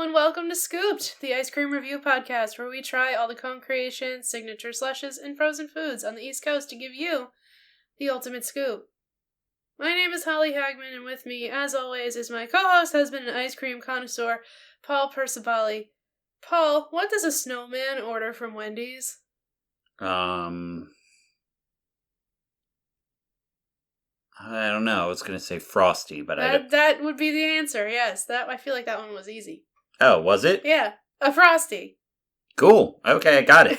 and welcome to Scooped, the ice cream review podcast where we try all the cone creations, signature slushes, and frozen foods on the East Coast to give you the ultimate scoop. My name is Holly Hagman, and with me, as always, is my co-host, husband, and ice cream connoisseur, Paul Percivali. Paul, what does a snowman order from Wendy's? I don't know. I was going to say Frosty, but That would be the answer, yes. I feel like that one was easy. Oh, was it? Yeah, a Frosty. Cool. Okay, I got it.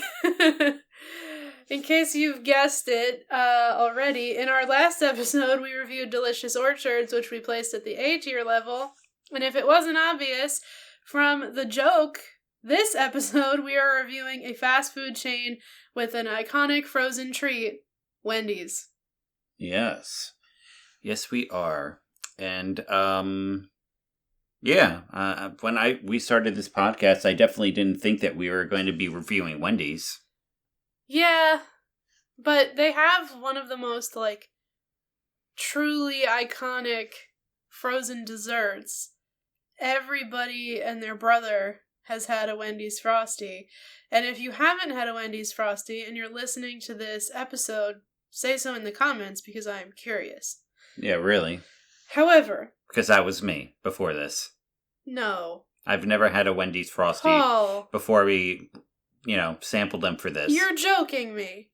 In case you've guessed it already, in our last episode, we reviewed Delicious Orchards, which we placed at the A tier level. And if it wasn't obvious from the joke, this episode we are reviewing a fast food chain with an iconic frozen treat, Wendy's. Yes. Yes, we are. And, when we started this podcast, I definitely didn't think that we were going to be reviewing Wendy's. Yeah, but they have one of the most, truly iconic frozen desserts. Everybody and their brother has had a Wendy's Frosty. And if you haven't had a Wendy's Frosty and you're listening to this episode, say so in the comments because I am curious. Yeah, really. However... Because that was me before this. No. I've never had a Wendy's Frosty before we, sampled them for this. You're joking me.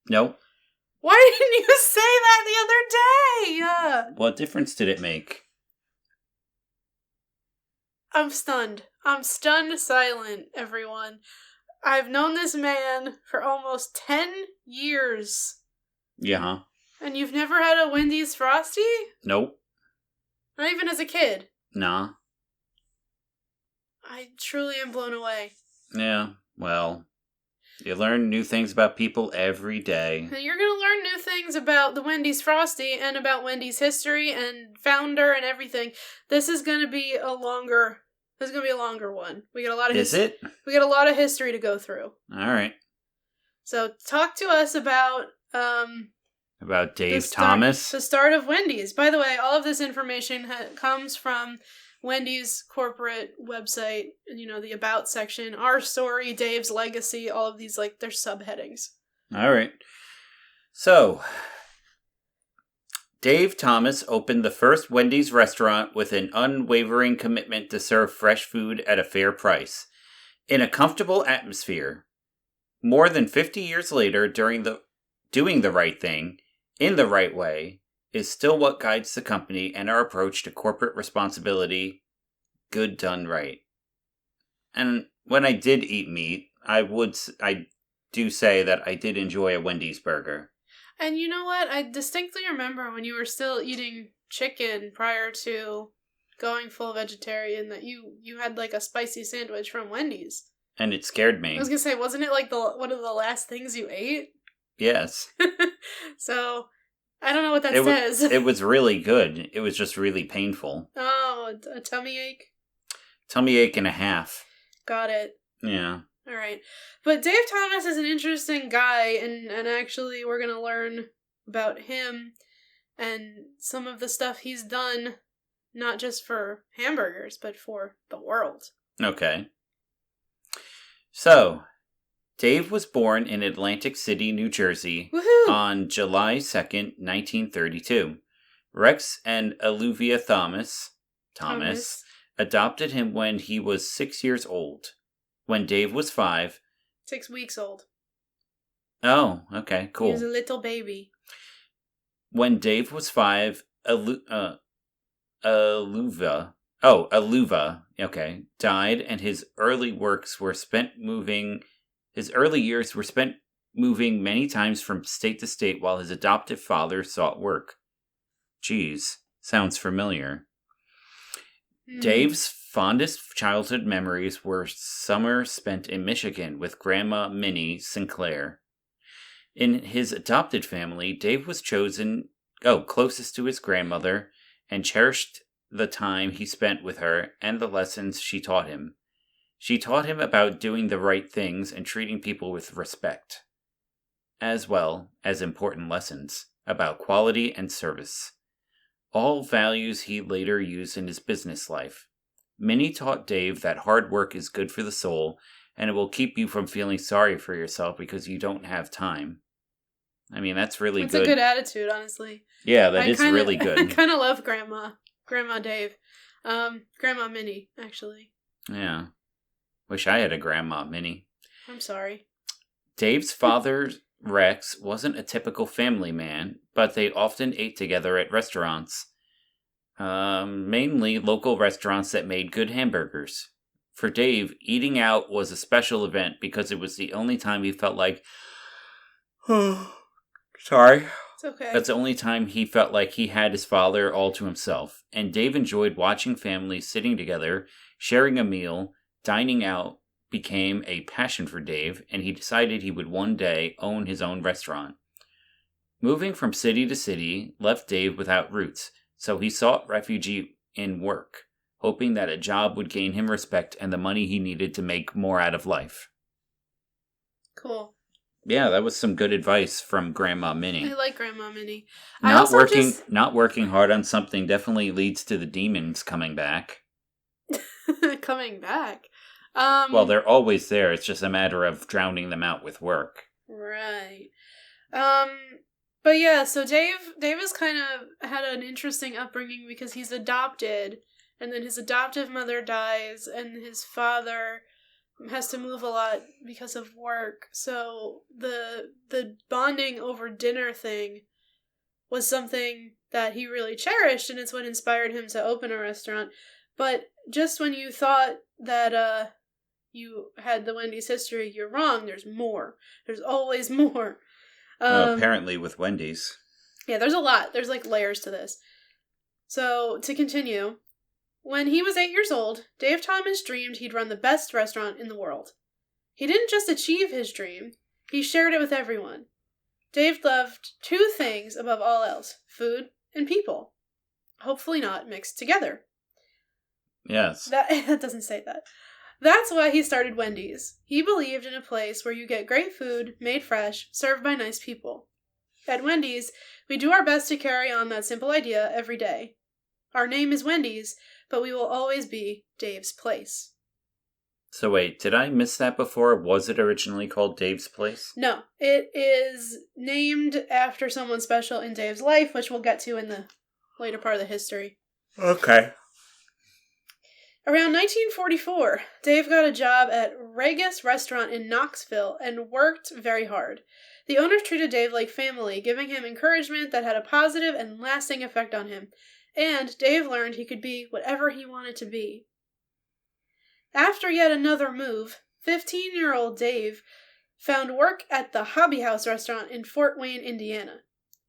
Nope. Why didn't you say that the other day? What difference did it make? I'm stunned. I'm stunned silent, everyone. I've known this man for almost 10 years. Yeah. And you've never had a Wendy's Frosty? Nope. Not even as a kid? Nah. I truly am blown away. Yeah, well, you learn new things about people every day. And you're gonna learn new things about the Wendy's Frosty and about Wendy's history and founder and everything. This is gonna be a longer one. We got a lot of We got a lot of history to go through. All right. So talk to us about Dave Thomas. The start of Wendy's. By the way, all of this information comes from Wendy's corporate website, and the About section, Our Story, Dave's Legacy, all of these, they're subheadings. All right. So, Dave Thomas opened the first Wendy's restaurant with an unwavering commitment to serve fresh food at a fair price, in a comfortable atmosphere. More than 50 years later, doing the right thing, in the right way, is still what guides the company and our approach to corporate responsibility. Good done right. And when I did eat meat, I do say that I did enjoy a Wendy's burger. And you know what? I distinctly remember when you were still eating chicken prior to going full vegetarian that you had a spicy sandwich from Wendy's. And it scared me. I was gonna say, wasn't it one of the last things you ate? Yes. So, I don't know what that says. It was really good. It was just really painful. Oh, a tummy ache? Tummy ache and a half. Got it. Yeah. All right. But Dave Thomas is an interesting guy, and actually we're going to learn about him and some of the stuff he's done, not just for hamburgers, but for the world. Okay. So, Dave was born in Atlantic City, New Jersey, on July 2nd, 1932. Rex and Olivia Thomas adopted him when he was 6 years old. When Dave was 5... 6 weeks old. Oh, okay, cool. He was a little baby. When Dave was 5, Aluva, died, and his early years were spent moving many times from state to state while his adoptive father sought work. Geez, sounds familiar. Dave's fondest childhood memories were summers spent in Michigan with Grandma Minnie Sinclair. In his adopted family, Dave was closest to his grandmother and cherished the time he spent with her and the lessons she taught him. She taught him about doing the right things and treating people with respect, as well as important lessons about quality and service. All values he later used in his business life. Minnie taught Dave that hard work is good for the soul, and it will keep you from feeling sorry for yourself because you don't have time. I mean, that's really good. It's a good attitude, honestly. Yeah, that is really good. I kind of love Grandma Dave. Grandma Minnie, actually. Yeah. Wish I had a Grandma Minnie. I'm sorry. Dave's father, Rex, wasn't a typical family man, but they often ate together at restaurants. Mainly local restaurants that made good hamburgers. For Dave, eating out was a special event because it was the only time he felt like... Sorry. It's okay. That's the only time he felt like he had his father all to himself. And Dave enjoyed watching families sitting together, sharing a meal, dining out became a passion for Dave, and he decided he would one day own his own restaurant. Moving from city to city left Dave without roots, so he sought refuge in work, hoping that a job would gain him respect and the money he needed to make more out of life. Cool. Yeah, that was some good advice from Grandma Minnie. I like Grandma Minnie. Not working hard on something definitely leads to the demons coming back. Coming back? Well, they're always there. It's just a matter of drowning them out with work. Right. But yeah, so Dave has kind of had an interesting upbringing because he's adopted, and then his adoptive mother dies, and his father has to move a lot because of work. So the bonding over dinner thing was something that he really cherished, and it's what inspired him to open a restaurant. But just when you thought that you had the Wendy's history, you're wrong. There's more. There's always more. Apparently with Wendy's. Yeah, there's a lot. There's like layers to this. So, to continue, when he was 8 years old, Dave Thomas dreamed he'd run the best restaurant in the world. He didn't just achieve his dream, he shared it with everyone. Dave loved two things above all else: food and people. Hopefully not mixed together. Yes. That doesn't say that. That's why he started Wendy's. He believed in a place where you get great food, made fresh, served by nice people. At Wendy's, we do our best to carry on that simple idea every day. Our name is Wendy's, but we will always be Dave's Place. So wait, did I miss that before? Was it originally called Dave's Place? No, it is named after someone special in Dave's life, which we'll get to in the later part of the history. Okay. Around 1944, Dave got a job at Regis Restaurant in Knoxville and worked very hard. The owners treated Dave like family, giving him encouragement that had a positive and lasting effect on him. And Dave learned he could be whatever he wanted to be. After yet another move, 15-year-old Dave found work at the Hobby House restaurant in Fort Wayne, Indiana.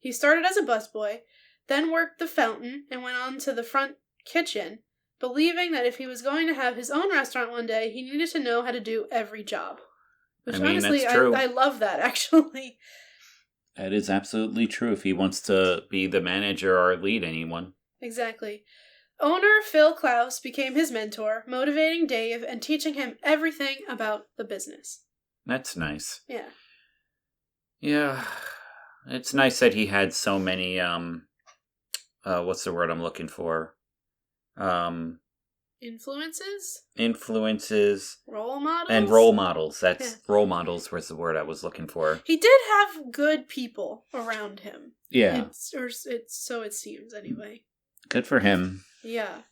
He started as a busboy, then worked the fountain and went on to the front kitchen, believing that if he was going to have his own restaurant one day, he needed to know how to do every job. Which honestly, that's true. I love that, actually. That is absolutely true if he wants to be the manager or lead anyone. Exactly. Owner Phil Klaus became his mentor, motivating Dave and teaching him everything about the business. That's nice. Yeah. Yeah. It's nice that he had so many, what's the word I'm looking for? Influences. Role models? And role models. Role models was the word I was looking for. He did have good people around him. Yeah. So it seems, anyway. Good for him. Yeah.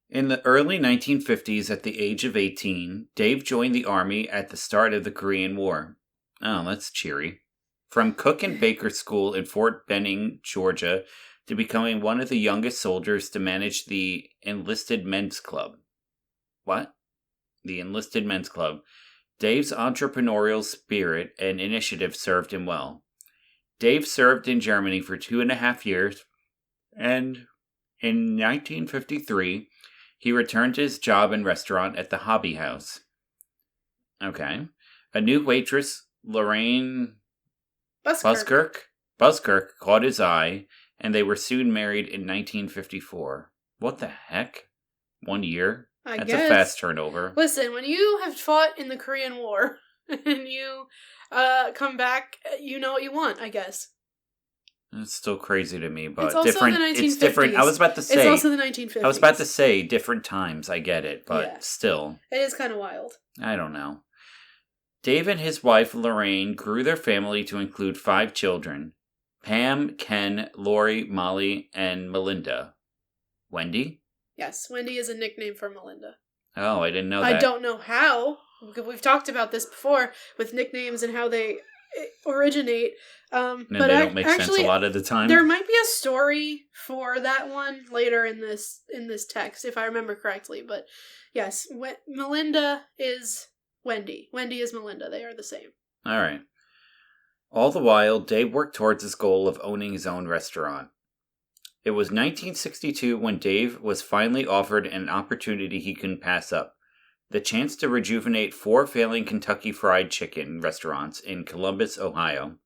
In the early 1950s, at the age of 18, Dave joined the Army at the start of the Korean War. Oh, that's cheery. From cook and baker school in Fort Benning, Georgia, to becoming one of the youngest soldiers to manage the Enlisted Men's Club. What? The Enlisted Men's Club. Dave's entrepreneurial spirit and initiative served him well. Dave served in Germany for 2.5 years, and in 1953, he returned to his job and restaurant at the Hobby House. Okay. A new waitress, Lorraine Buskirk, caught his eye, and they were soon married in 1954. What the heck? 1 year? That's a fast turnover. Listen, when you have fought in the Korean War and you come back, you know what you want, I guess. It's still crazy to me, but it's also different. The 1950s. It's different. I was about to say. It's also the 1950s. I was about to say different times. I get it, but Yeah. still. It is kind of wild. I don't know. Dave and his wife, Lorraine, grew their family to include 5 children. Pam, Ken, Lori, Molly, and Melinda. Wendy? Yes, Wendy is a nickname for Melinda. Oh, I didn't know that. I don't know how. We've talked about this before with nicknames and how they originate. And but they don't make sense a lot of the time. There might be a story for that one later in this text, if I remember correctly. But yes, Melinda is Wendy. Wendy is Melinda. They are the same. All right. All the while, Dave worked towards his goal of owning his own restaurant. It was 1962 when Dave was finally offered an opportunity he couldn't pass up. The chance to rejuvenate 4 failing Kentucky Fried Chicken restaurants in Columbus, Ohio.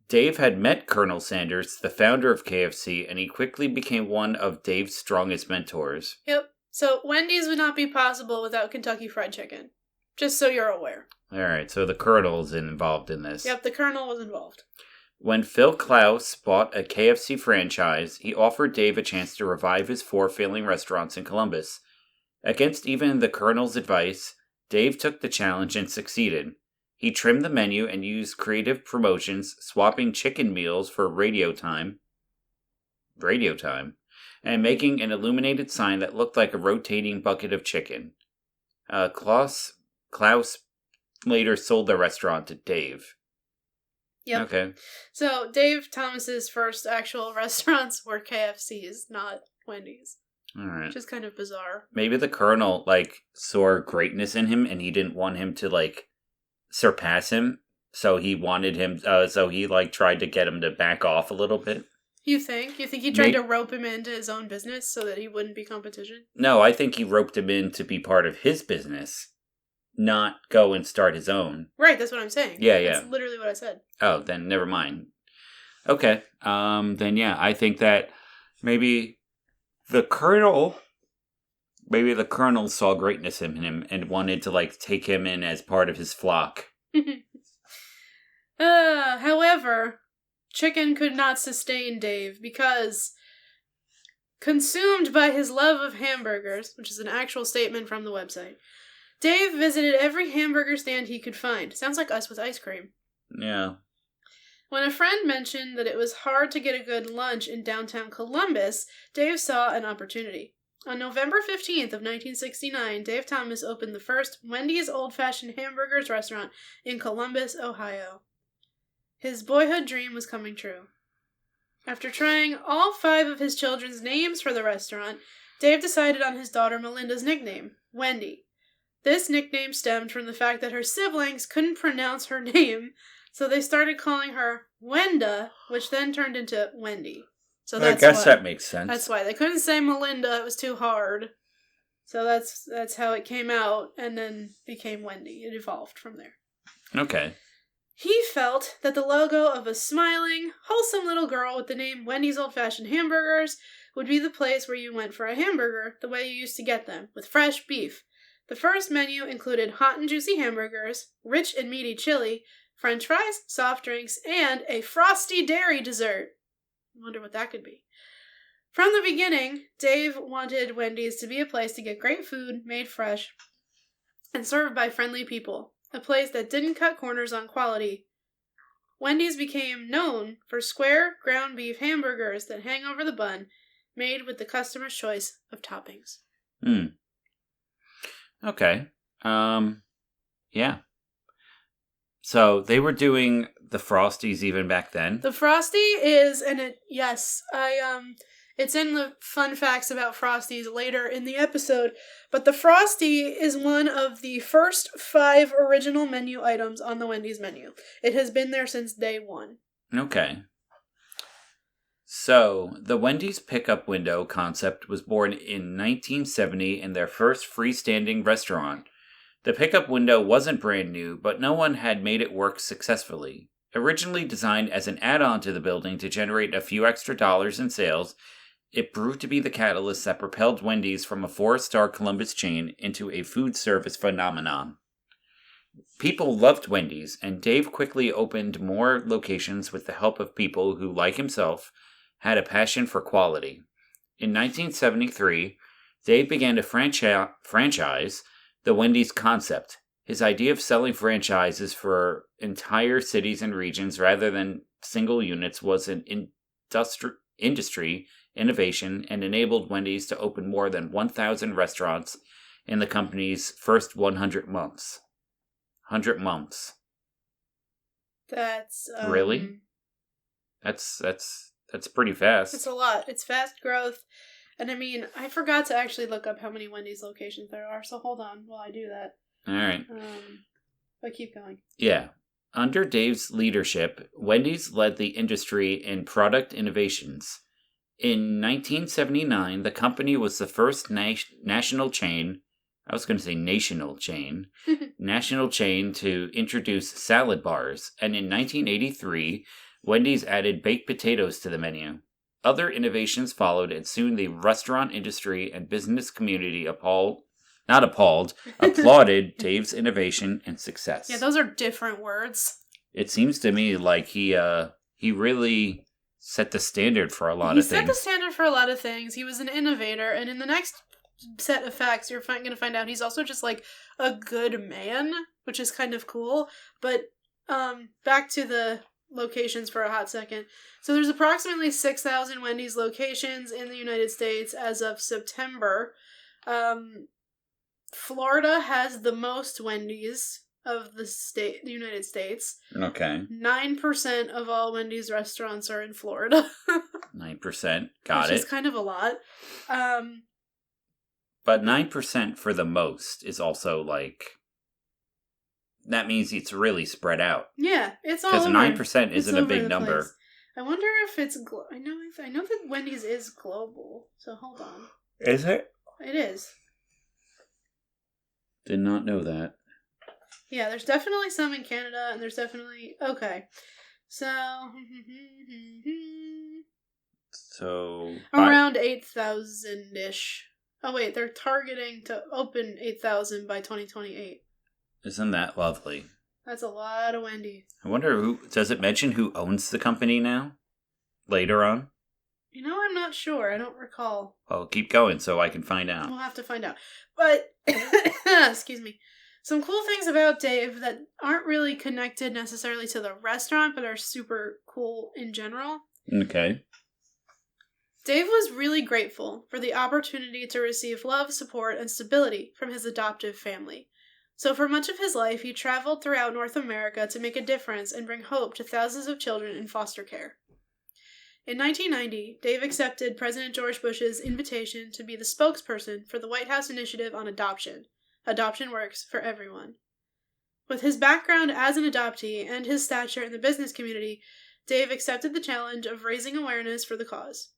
Dave had met Colonel Sanders, the founder of KFC, and he quickly became one of Dave's strongest mentors. Yep. So Wendy's would not be possible without Kentucky Fried Chicken. Just so you're aware. All right, so the Colonel's involved in this. Yep, the Colonel was involved. When Phil Klaus bought a KFC franchise, he offered Dave a chance to revive his 4 failing restaurants in Columbus. Against even the Colonel's advice, Dave took the challenge and succeeded. He trimmed the menu and used creative promotions, swapping chicken meals for radio time, and making an illuminated sign that looked like a rotating bucket of chicken. Klaus later sold the restaurant to Dave. Yep. Okay. So Dave Thomas's first actual restaurants were KFC's, not Wendy's. All right. Which is kind of bizarre. Maybe the Colonel, saw greatness in him and he didn't want him to, surpass him. So he wanted him, tried to get him to back off a little bit. You think? You think he tried to rope him into his own business so that he wouldn't be competition? No, I think he roped him in to be part of his business, not go and start his own. Right, that's what I'm saying. Yeah. That's literally what I said. Oh, then never mind. Okay. Then yeah, I think that maybe the Colonel saw greatness in him and wanted to take him in as part of his flock. However, chicken could not sustain Dave because, consumed by his love of hamburgers, which is an actual statement from the website, Dave visited every hamburger stand he could find. Sounds like us with ice cream. Yeah. When a friend mentioned that it was hard to get a good lunch in downtown Columbus, Dave saw an opportunity. On November 15th of 1969, Dave Thomas opened the first Wendy's Old-Fashioned Hamburgers restaurant in Columbus, Ohio. His boyhood dream was coming true. After trying all 5 of his children's names for the restaurant, Dave decided on his daughter Melinda's nickname, Wendy. This nickname stemmed from the fact that her siblings couldn't pronounce her name, so they started calling her Wenda, which then turned into Wendy. So I guess that makes sense. That's why. They couldn't say Melinda, it was too hard. So that's how it came out, and then became Wendy. It evolved from there. Okay. He felt that the logo of a smiling, wholesome little girl with the name Wendy's Old-Fashioned Hamburgers would be the place where you went for a hamburger the way you used to get them, with fresh beef. The first menu included hot and juicy hamburgers, rich and meaty chili, French fries, soft drinks, and a Frosty dairy dessert. I wonder what that could be. From the beginning, Dave wanted Wendy's to be a place to get great food, made fresh, and served by friendly people. A place that didn't cut corners on quality. Wendy's became known for square ground beef hamburgers that hang over the bun, made with the customer's choice of toppings. Okay. Yeah. So they were doing the Frosties even back then. The Frosty is, it's in the fun facts about Frosties later in the episode, but the Frosty is one of the first 5 original menu items on the Wendy's menu. It has been there since day 1. Okay. So, the Wendy's pickup window concept was born in 1970 in their first freestanding restaurant. The pickup window wasn't brand new, but no one had made it work successfully. Originally designed as an add-on to the building to generate a few extra dollars in sales, it proved to be the catalyst that propelled Wendy's from a 4-star Columbus chain into a food service phenomenon. People loved Wendy's, and Dave quickly opened more locations with the help of people who, like himself, had a passion for quality. In 1973, Dave began to franchise the Wendy's concept. His idea of selling franchises for entire cities and regions rather than single units was an industry innovation and enabled Wendy's to open more than 1,000 restaurants in the company's first 100 months. 100 months. That's really? That's pretty fast. It's a lot. It's fast growth. And I mean, I forgot to actually look up how many Wendy's locations there are, so hold on while I do that. All right. But keep going. Yeah. Under Dave's leadership, Wendy's led the industry in product innovations. In 1979, the company was the first national chain to introduce salad bars, and in 1983, Wendy's added baked potatoes to the menu. Other innovations followed, and soon the restaurant industry and business community applauded Dave's innovation and success. Yeah, those are different words. It seems to me like he really set the standard for a lot of things. He set the standard for a lot of things. He was an innovator, and in the next set of facts, you're going to find out he's also just like a good man, which is kind of cool. But back to the locations for a hot second. So there's approximately 6,000 Wendy's locations in the United States as of September. Florida has the most Wendy's of the United States. Okay. 9% of all Wendy's restaurants are in Florida. 9%. Got it. Which is kind of a lot. But 9% for the most is also like... That means it's really spread out. Yeah, it's all over. Because 9% isn't a big number. Place. I wonder if it's... I know that Wendy's is global, so hold on. Is it? It is. Did not know that. Yeah, there's definitely some in Canada, and there's definitely... Okay. So... Around 8,000-ish. Oh, wait, they're targeting to open 8,000 by 2028. Isn't that lovely? That's a lot of Wendy. I wonder does it mention who owns the company now? Later on? You know, I'm not sure. I don't recall. Well, keep going so I can find out. We'll have to find out. But, excuse me. Some cool things about Dave that aren't really connected necessarily to the restaurant, but are super cool in general. Okay. Dave was really grateful for the opportunity to receive love, support, and stability from his adoptive family. So for much of his life, he traveled throughout North America to make a difference and bring hope to thousands of children in foster care. In 1990, Dave accepted President George Bush's invitation to be the spokesperson for the White House Initiative on Adoption. Adoption works for everyone. With his background as an adoptee and his stature in the business community, Dave accepted the challenge of raising awareness for the cause.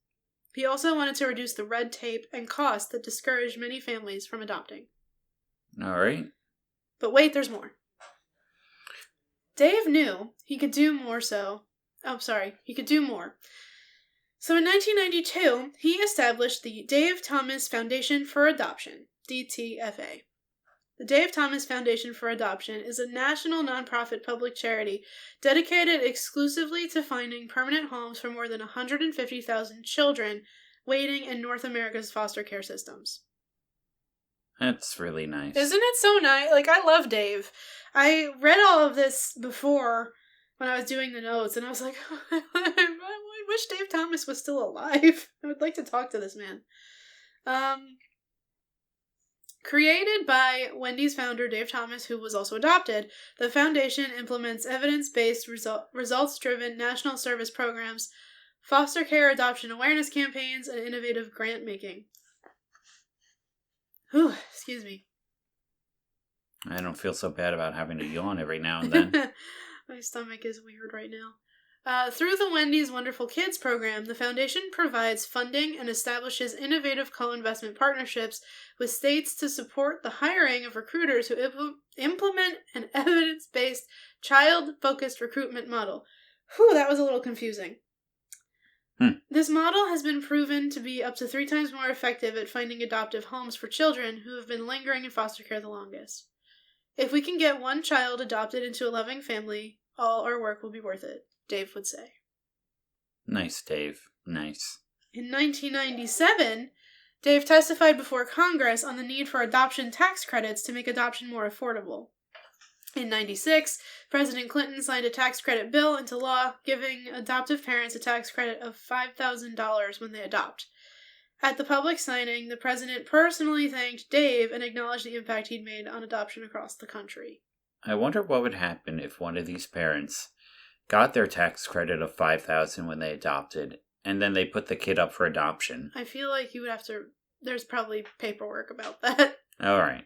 He also wanted to reduce the red tape and costs that discourage many families from adopting. All right. But wait, there's more. Dave knew he could do more he could do more. So in 1992, he established the Dave Thomas Foundation for Adoption, DTFA. The Dave Thomas Foundation for Adoption is a national nonprofit public charity dedicated exclusively to finding permanent homes for more than 150,000 children waiting in North America's foster care systems. That's really nice. Isn't it so nice? Like, I love Dave. I read all of this before when I was doing the notes, and I was like, I wish Dave Thomas was still alive. I would like to talk to this man. Created by Wendy's founder Dave Thomas, who was also adopted, the foundation implements evidence-based, results-driven national service programs, foster care adoption awareness campaigns, and innovative grant-making. Whew, excuse me. I don't feel so bad about having to yawn every now and then. My stomach is weird right now. Through the Wendy's Wonderful Kids program, the foundation provides funding and establishes innovative co-investment partnerships with states to support the hiring of recruiters who implement an evidence-based, child-focused recruitment model. Whew, that was a little confusing. This model has been proven to be up to 3 times more effective at finding adoptive homes for children who have been lingering in foster care the longest. If we can get one child adopted into a loving family, all our work will be worth it, Dave would say. Nice, Dave. Nice. In 1997, Dave testified before Congress on the need for adoption tax credits to make adoption more affordable. In 1996, President Clinton signed a tax credit bill into law, giving adoptive parents a tax credit of $5,000 when they adopt. At the public signing, the president personally thanked Dave and acknowledged the impact he'd made on adoption across the country. I wonder what would happen if one of these parents got their tax credit of $5,000 when they adopted, and then they put the kid up for adoption. I feel like you would have to... There's probably paperwork about that. All right.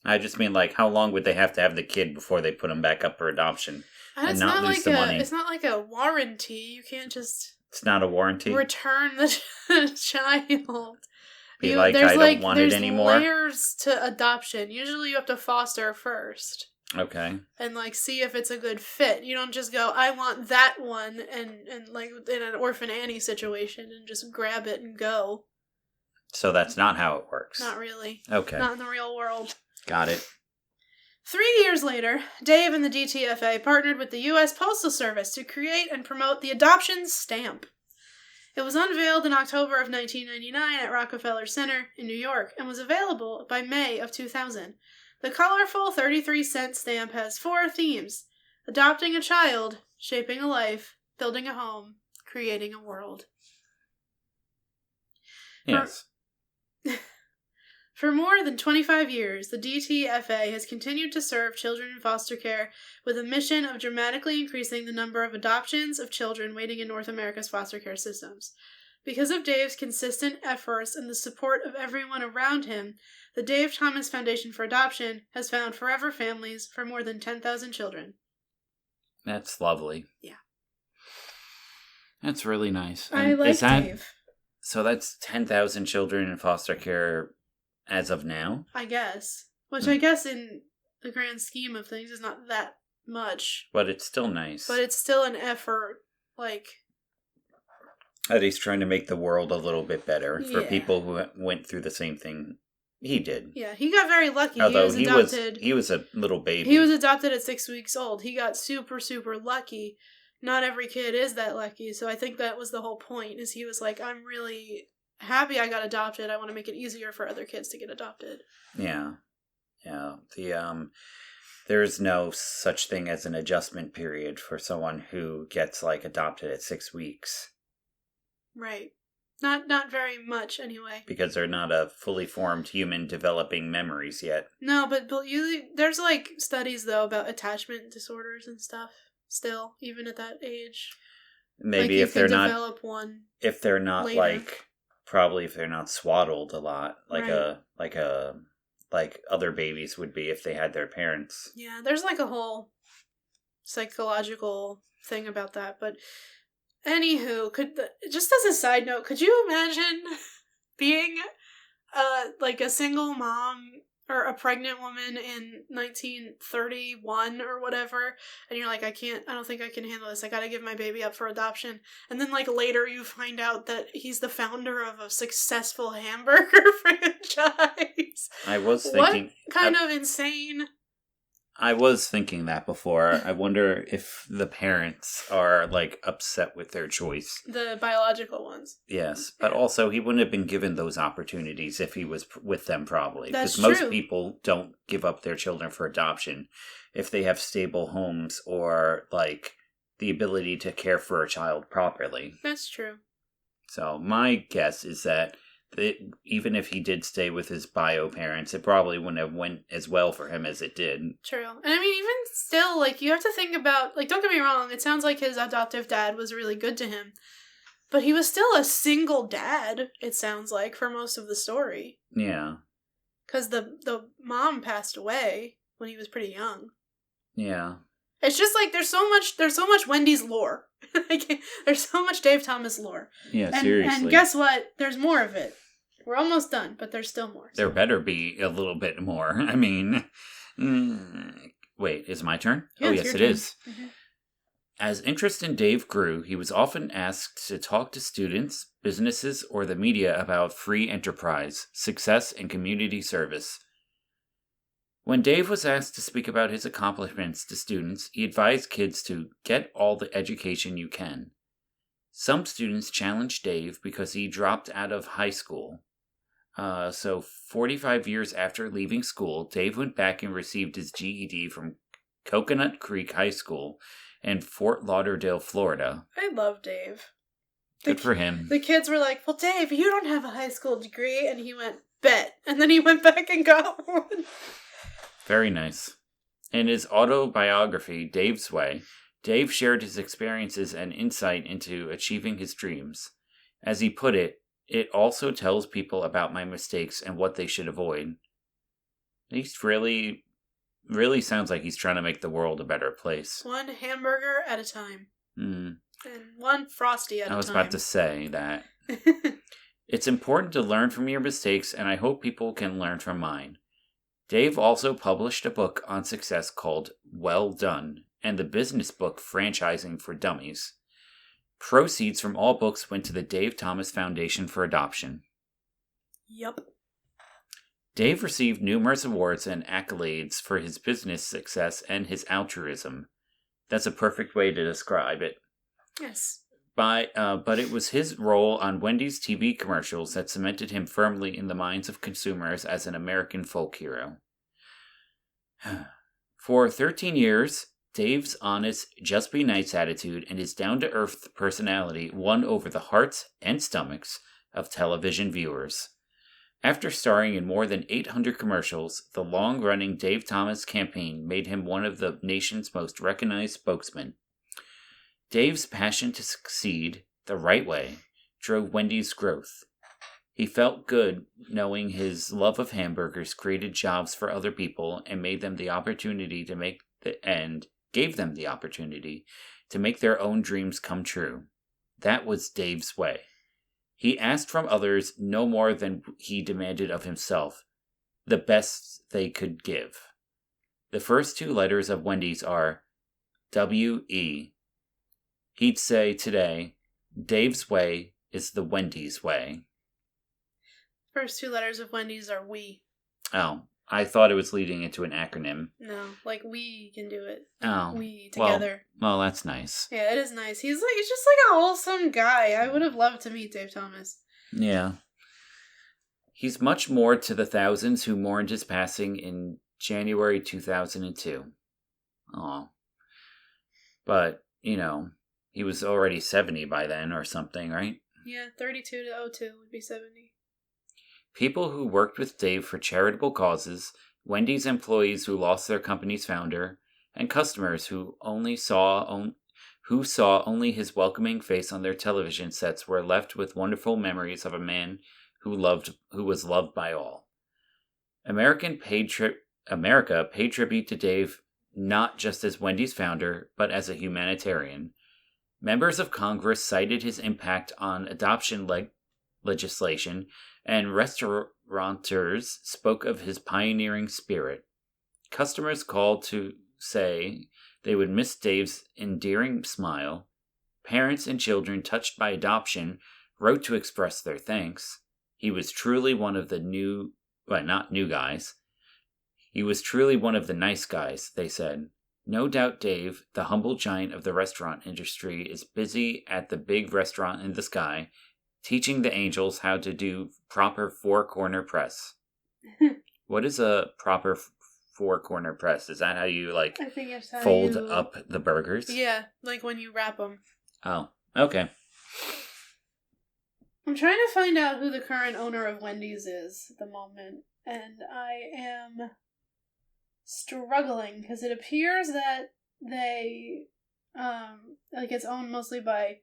I just mean, like, how long would they have to have the kid before they put him back up for adoption and not lose the money? It's not like a warranty. You can't just... It's not a warranty? Return the child. Be like, I don't want it anymore? There's layers to adoption. Usually you have to foster first. Okay. And, like, see if it's a good fit. You don't just go, I want that one, and like, in an Orphan Annie situation, and just grab it and go. So that's not how it works? Not really. Okay. Not in the real world. Got it. 3 years later, Dave and the DTFA partnered with the U.S. Postal Service to create and promote the adoption stamp. It was unveiled in October of 1999 at Rockefeller Center in New York and was available by May of 2000. The colorful 33-cent stamp has 4 themes: adopting a child, shaping a life, building a home, creating a world. Yes. For more than 25 years, the DTFA has continued to serve children in foster care with a mission of dramatically increasing the number of adoptions of children waiting in North America's foster care systems. Because of Dave's consistent efforts and the support of everyone around him, the Dave Thomas Foundation for Adoption has found forever families for more than 10,000 children. That's lovely. Yeah. That's really nice. I like Dave. So that's 10,000 children in foster care as of now? I guess. Which I guess in the grand scheme of things is not that much. But it's still nice. But it's still an effort, like... That he's trying to make the world a little bit better for people who went through the same thing he did. Yeah, he got very lucky. Although he was adopted. He was a little baby. He was adopted at 6 weeks old. He got super, super lucky. Not every kid is that lucky, so I think that was the whole point, is he was like, I'm really happy I got adopted. I want to make it easier for other kids to get adopted. Yeah. Yeah. There's no such thing as an adjustment period for someone who gets, like, adopted at 6 weeks. Right. Not very much, anyway. Because they're not a fully formed human developing memories yet. No, but there's, like, studies, though, about attachment disorders and stuff, still, even at that age. Maybe like if they're not... develop one if they're not, later. like... Probably if they're not swaddled a lot, like right. like other babies would be if they had their parents. Yeah, there's like a whole psychological thing about that. But anywho, just as a side note, could you imagine being like a single mom or a pregnant woman in 1931 or whatever, and you're like, I don't think I can handle this. I gotta give my baby up for adoption. And then, like, later you find out that he's the founder of a successful hamburger franchise. I was thinking... What kind of insane... I was thinking that before. I wonder if the parents are, like, upset with their choice. The biological ones. Yes, but also he wouldn't have been given those opportunities if he was with them, probably. That's because true. Most people don't give up their children for adoption if they have stable homes or, like, the ability to care for a child properly. That's true. So my guess is that even if he did stay with his bio parents, it probably wouldn't have went as well for him as it did. True. And I mean, even still, like, you have to think about, like, don't get me wrong, it sounds like his adoptive dad was really good to him. But he was still a single dad, it sounds like, for most of the story. Yeah. Because the mom passed away when he was pretty young. Yeah. It's just like, there's so much Wendy's lore. There's so much Dave Thomas lore. Yeah, seriously. And guess what? There's more of it. We're almost done, but there's still more. There better be a little bit more. I mean, wait, is it my turn? Yeah, oh, yes, it is. Mm-hmm. As interest in Dave grew, he was often asked to talk to students, businesses, or the media about free enterprise, success, and community service. When Dave was asked to speak about his accomplishments to students, he advised kids to get all the education you can. Some students challenged Dave because he dropped out of high school. So 45 years after leaving school, Dave went back and received his GED from Coconut Creek High School in Fort Lauderdale, Florida. I love Dave. Good for him. The kids were like, well, Dave, you don't have a high school degree. And he went, bet. And then he went back and got one. Very nice. In his autobiography, Dave's Way, Dave shared his experiences and insight into achieving his dreams. As he put it, it also tells people about my mistakes and what they should avoid. He's really sounds like he's trying to make the world a better place. One hamburger at a time. And one Frosty at a time. I was about to say that. It's important to learn from your mistakes, and I hope people can learn from mine. Dave also published a book on success called Well Done, and the business book Franchising for Dummies. Proceeds from all books went to the Dave Thomas Foundation for Adoption. Yup. Dave received numerous awards and accolades for his business success and his altruism. That's a perfect way to describe it. Yes. But it was his role on Wendy's TV commercials that cemented him firmly in the minds of consumers as an American folk hero. For 13 years, Dave's honest, just be nice attitude and his down-to-earth personality won over the hearts and stomachs of television viewers. After starring in more than 800 commercials, the long-running Dave Thomas campaign made him one of the nation's most recognized spokesmen. Dave's passion to succeed the right way drove Wendy's growth. He felt good knowing his love of hamburgers created jobs for other people and made them the opportunity to gave them the opportunity to make their own dreams come true. That was Dave's way. He asked from others no more than he demanded of himself, the best they could give. The first two letters of Wendy's are W-E. He'd say today, Dave's way is the Wendy's way. First two letters of Wendy's are we. Oh, I thought it was leading into an acronym. No, like we can do it. Oh. We together. Well, that's nice. Yeah, it is nice. He's just like a wholesome guy. I would have loved to meet Dave Thomas. Yeah. He's much more to the thousands who mourned his passing in January 2002. Aw. But, he was already 70 by then or something, right? Yeah, 32 to 02 would be 70. People who worked with Dave for charitable causes, Wendy's employees who lost their company's founder, and customers who saw only his welcoming face on their television sets were left with wonderful memories of a man who was loved by all. America paid tribute to Dave not just as Wendy's founder, but as a humanitarian. Members of Congress cited his impact on adoption legislation, and restaurateurs spoke of his pioneering spirit. Customers called to say they would miss Dave's endearing smile. Parents and children touched by adoption wrote to express their thanks. He was truly one of the not new guys. He was truly one of the nice guys, they said. No doubt Dave, the humble giant of the restaurant industry, is busy at the big restaurant in the sky, teaching the angels how to do proper four-corner press. What is a proper four-corner press? Is that how you, I think it's how fold up the burgers? Yeah, like when you wrap them. Oh, okay. I'm trying to find out who the current owner of Wendy's is at the moment, and I am struggling, because it appears that they, it's owned mostly by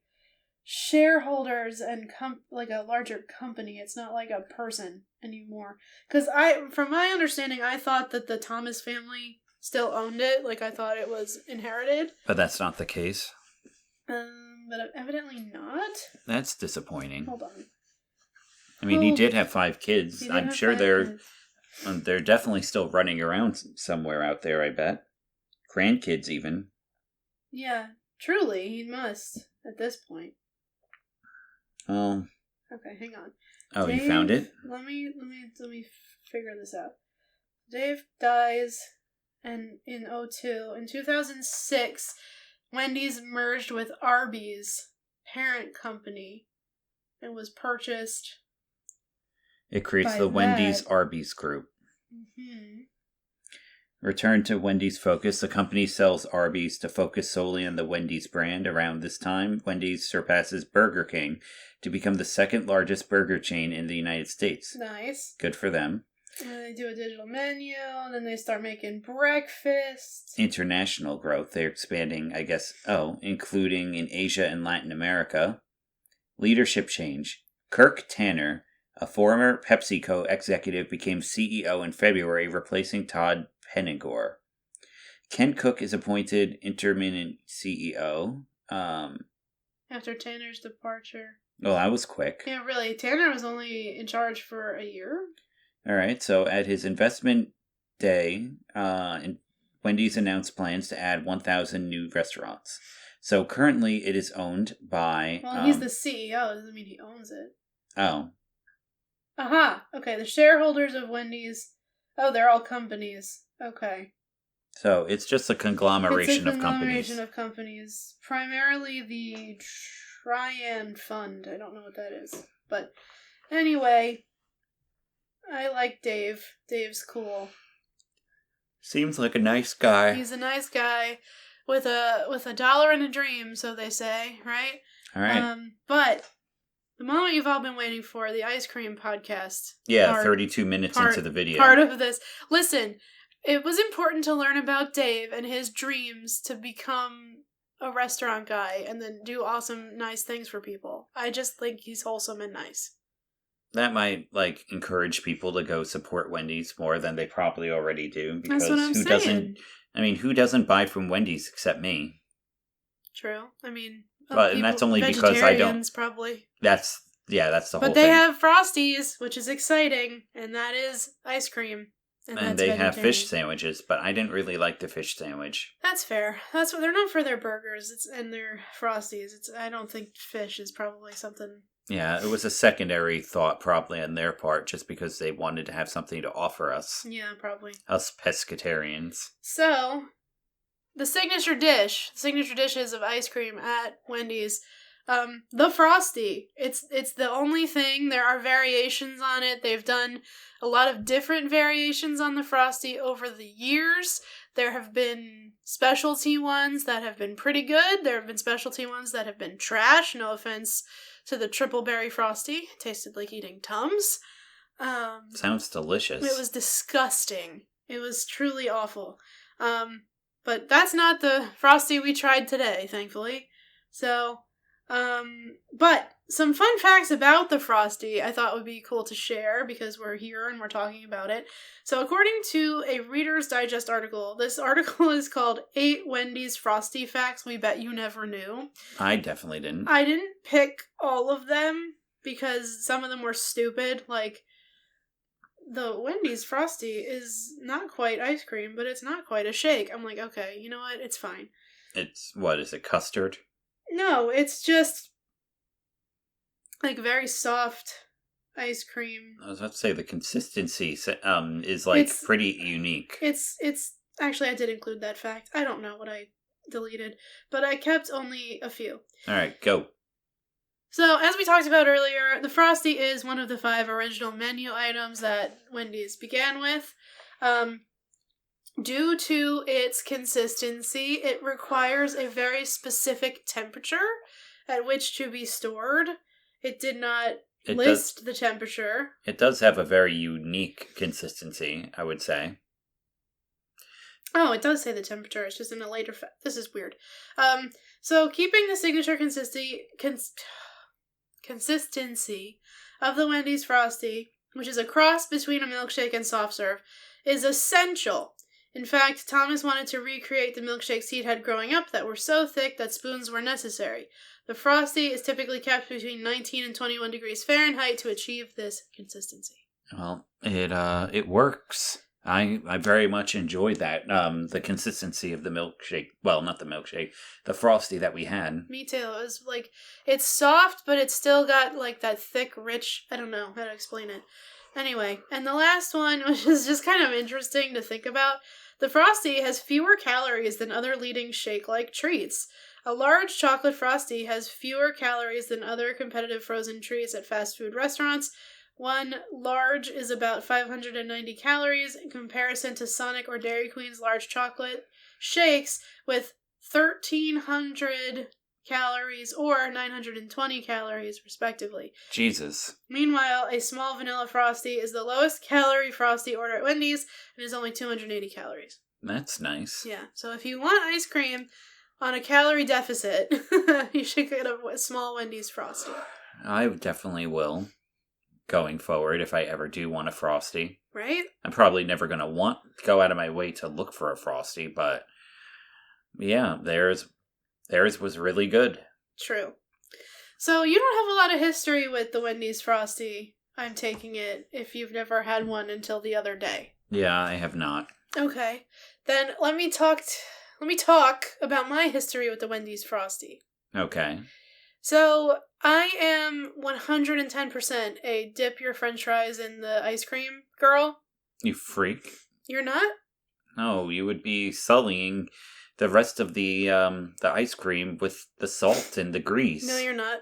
shareholders and a larger company. It's not like a person anymore. Because from my understanding, I thought that the Thomas family still owned it. I thought it was inherited. But that's not the case. But evidently not. That's disappointing. Hold on. I mean, he did have 5 kids. I'm sure they're definitely still running around somewhere out there, I bet. Grandkids, even. Yeah, truly, he must, at this point. Oh. Okay, hang on. Oh, Dave, you found it? Let me figure this out. Dave dies in 2002. In 2006, Wendy's merged with Arby's parent company and was purchased. It creates by the that. Wendy's Arby's group. Mm-hmm. Return to Wendy's focus. The company sells Arby's to focus solely on the Wendy's brand. Around this time, Wendy's surpasses Burger King to become the second largest burger chain in the United States. Nice. Good for them. And then they do a digital menu, and then they start making breakfast. International growth. They're expanding, I guess, including in Asia and Latin America. Leadership change. Kirk Tanner, a former PepsiCo executive, became CEO in February, replacing Todd Penegor. Ken Cook is appointed interim CEO. After Tanner's departure. Well, that was quick. Yeah, really. Tanner was only in charge for a year. All right, so at his investment day, Wendy's announced plans to add 1,000 new restaurants. So currently it is owned by... Well, he's the CEO. Doesn't mean he owns it. Oh. Aha. Okay, the shareholders of Wendy's... Oh, they're all companies. Okay. So it's just a conglomeration of companies. Primarily the Trian Fund. I don't know what that is. But anyway... I like Dave. Dave's cool. Seems like a nice guy. He's a nice guy with a dollar and a dream, so they say, right? All right. But the moment you've all been waiting for, the ice cream podcast. Yeah, 32 minutes into the video. Part of this. Listen, it was important to learn about Dave and his dreams to become a restaurant guy and then do awesome, nice things for people. I just think he's wholesome and nice. That might, encourage people to go support Wendy's more than they probably already do. Because that's what I'm saying. Who doesn't buy from Wendy's except me? True. I mean... and that's only because I don't... probably. That's the whole thing. But they have Frosties, which is exciting, and that is ice cream. And they have fish sandwiches, but I didn't really like the fish sandwich. That's fair. That's what they're known for, their burgers and their Frosties. I don't think fish is probably something... Yeah, it was a secondary thought probably on their part, just because they wanted to have something to offer us. Yeah, probably. Us pescatarians. So, the signature dishes of ice cream at Wendy's, the Frosty. It's the only thing. There are variations on it. They've done a lot of different variations on the Frosty over the years. There have been specialty ones that have been pretty good. There have been specialty ones that have been trash. No offense to the triple berry Frosty. It tasted like eating Tums. Sounds delicious. It was disgusting. It was truly awful. But that's not the Frosty we tried today, thankfully. So, but some fun facts about the Frosty I thought would be cool to share because we're here and we're talking about it. So according to a Reader's Digest article, this article is called 8 Wendy's Frosty Facts We Bet You Never Knew. I definitely didn't. I didn't pick all of them because some of them were stupid. Like, the Wendy's Frosty is not quite ice cream, but it's not quite a shake. I'm like, okay, you know what? It's fine. It's, what, is it custard? No, it's just very soft ice cream. I was about to say the consistency is pretty unique. It's actually, I did include that fact. I don't know what I deleted, but I kept only a few. All right, go. So, as we talked about earlier, the Frosty is one of the 5 original menu items that Wendy's began with. Due to its consistency, it requires a very specific temperature at which to be stored. It did not list the temperature. It does have a very unique consistency, I would say. Oh, it does say the temperature. It's just in a later... This is weird. So keeping the signature consistency of the Wendy's Frosty, which is a cross between a milkshake and soft serve, is essential. In fact, Thomas wanted to recreate the milkshakes he'd had growing up that were so thick that spoons were necessary. The Frosty is typically kept between 19 and 21 degrees Fahrenheit to achieve this consistency. Well, it works. I very much enjoyed that. The consistency of the milkshake. Well, not the milkshake. The Frosty that we had. Me too. It was it's soft, but it's still got that thick, rich... I don't know how to explain it. Anyway, and the last one, which is just kind of interesting to think about, the Frosty has fewer calories than other leading shake-like treats. A large chocolate Frosty has fewer calories than other competitive frozen treats at fast food restaurants. One large is about 590 calories in comparison to Sonic or Dairy Queen's large chocolate shakes with 1,300 calories or 920 calories, respectively. Jesus. Meanwhile, a small vanilla Frosty is the lowest calorie Frosty order at Wendy's and is only 280 calories. That's nice. Yeah, so if you want ice cream on a calorie deficit, you should get a small Wendy's Frosty. I definitely will, going forward, if I ever do want a Frosty. Right? I'm probably never going to go out of my way to look for a Frosty, but yeah, theirs was really good. True. So you don't have a lot of history with the Wendy's Frosty, I'm taking it, if you've never had one until the other day. Yeah, I have not. Okay. Then let me talk about my history with the Wendy's Frosty. Okay. So, I am 110% a dip your french fries in the ice cream girl. You freak. You're not? No, you would be sullying the rest of the ice cream with the salt and the grease. No, you're not.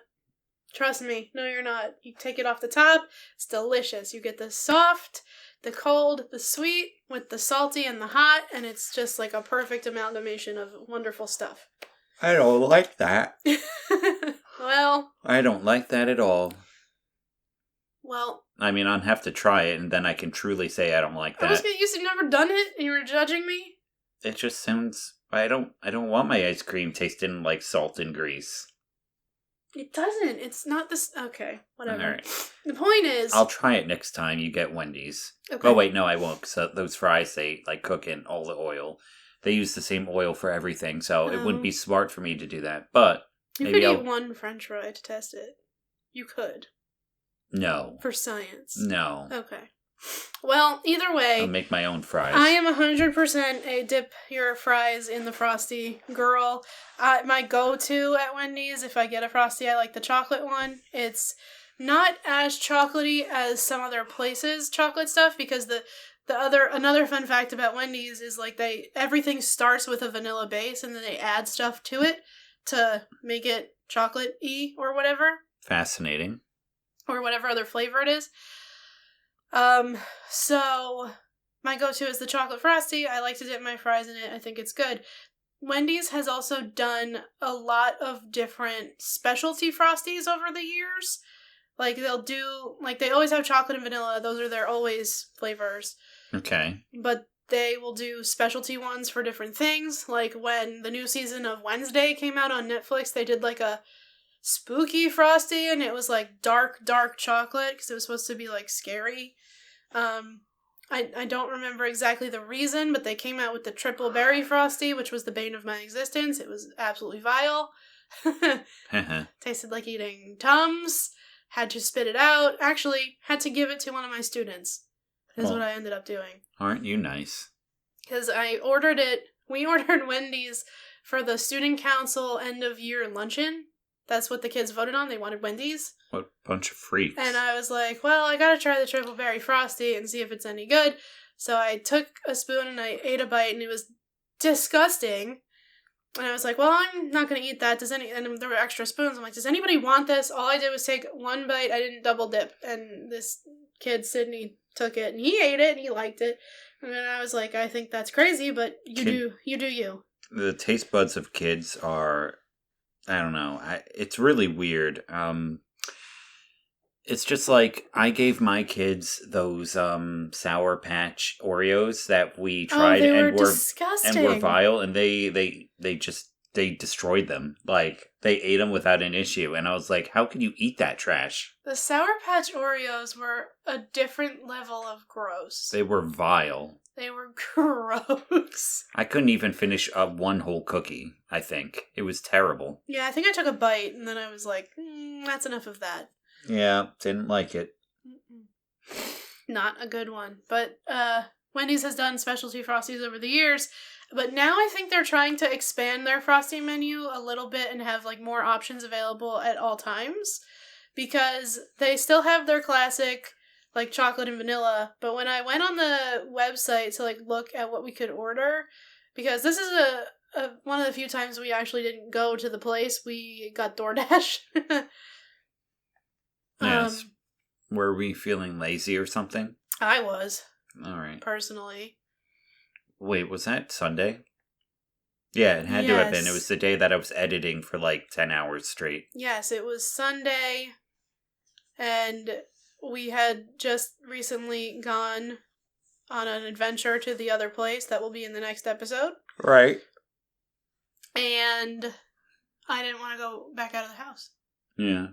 Trust me. No, you're not. You take it off the top. It's delicious. You get the soft, the cold, the sweet, with the salty and the hot, and it's just like a perfect amalgamation of wonderful stuff. I don't like that. Well... I don't like that at all. Well... I mean, I'll have to try it, and then I can truly say I don't like that. You've never done it, and you were judging me? It just sounds... I don't want my ice cream tasting like salt and grease. It doesn't. It's not this... Okay, whatever. All right. The point is... I'll try it next time you get Wendy's. Okay. Oh, wait, no, I won't, because those fries, they cook in all the oil. They use the same oil for everything, so it wouldn't be smart for me to do that. But you maybe could eat one french fry to test it. You could. No. For science. No. Okay. Well, either way... I'll make my own fries. I am 100% a dip your fries in the Frosty girl. My go-to at Wendy's, if I get a Frosty, I like the chocolate one. It's not as chocolatey as some other places' chocolate stuff, because another fun fact about Wendy's is like everything starts with a vanilla base and then they add stuff to it to make it chocolate-y or whatever. Fascinating. Or whatever other flavor it is. So my go-to is the chocolate Frosty. I like to dip my fries in it. I think it's good. Wendy's has also done a lot of different specialty Frosties over the years. Like they always have chocolate and vanilla. Those are their always flavors. Okay. But they will do specialty ones for different things. Like when the new season of Wednesday came out on Netflix, they did like a spooky Frosty, and it was like dark chocolate because it was supposed to be like scary. I don't remember exactly the reason, but they came out with the triple berry Frosty, which was the bane of my existence. It was absolutely vile. Tasted like eating Tums. Had to spit it out. Actually, had to give it to one of my students. Is what I ended up doing. Aren't you nice? Because I ordered it. We ordered Wendy's for the student council end of year luncheon. That's what the kids voted on. They wanted Wendy's. What bunch of freaks. And I was like, well, I gotta try the triple berry Frosty and see if it's any good. So I took a spoon and I ate a bite, and it was disgusting. And I was like, well, I'm not gonna eat that. And there were extra spoons. I'm like, does anybody want this? All I did was take one bite. I didn't double dip. And this kid, Sydney, took it and he ate it and he liked it. And then I was like, I think that's crazy, but you do you. The taste buds of kids are, I don't know. It's really weird. It's just like I gave my kids those Sour Patch Oreos that we tried and were vile, and they destroyed them. Like they ate them without an issue, and I was like, "How could you eat that trash?" The Sour Patch Oreos were a different level of gross. They were vile. They were gross. I couldn't even finish one whole cookie. I think it was terrible. Yeah, I think I took a bite, and then I was like, "That's enough of that." Yeah, didn't like it. Not a good one. But Wendy's has done specialty Frosties over the years. But now I think they're trying to expand their Frosty menu a little bit and have like more options available at all times. Because they still have their classic like chocolate and vanilla. But when I went on the website to like look at what we could order, because this is one of the few times we actually didn't go to the place, we got DoorDash. Yes. Were we feeling lazy or something? I was. All right. Personally. Wait, was that Sunday? Yeah, it had to have been. It was the day that I was editing for like 10 hours straight. Yes, it was Sunday, and we had just recently gone on an adventure to the other place that will be in the next episode. Right. And I didn't want to go back out of the house. Yeah,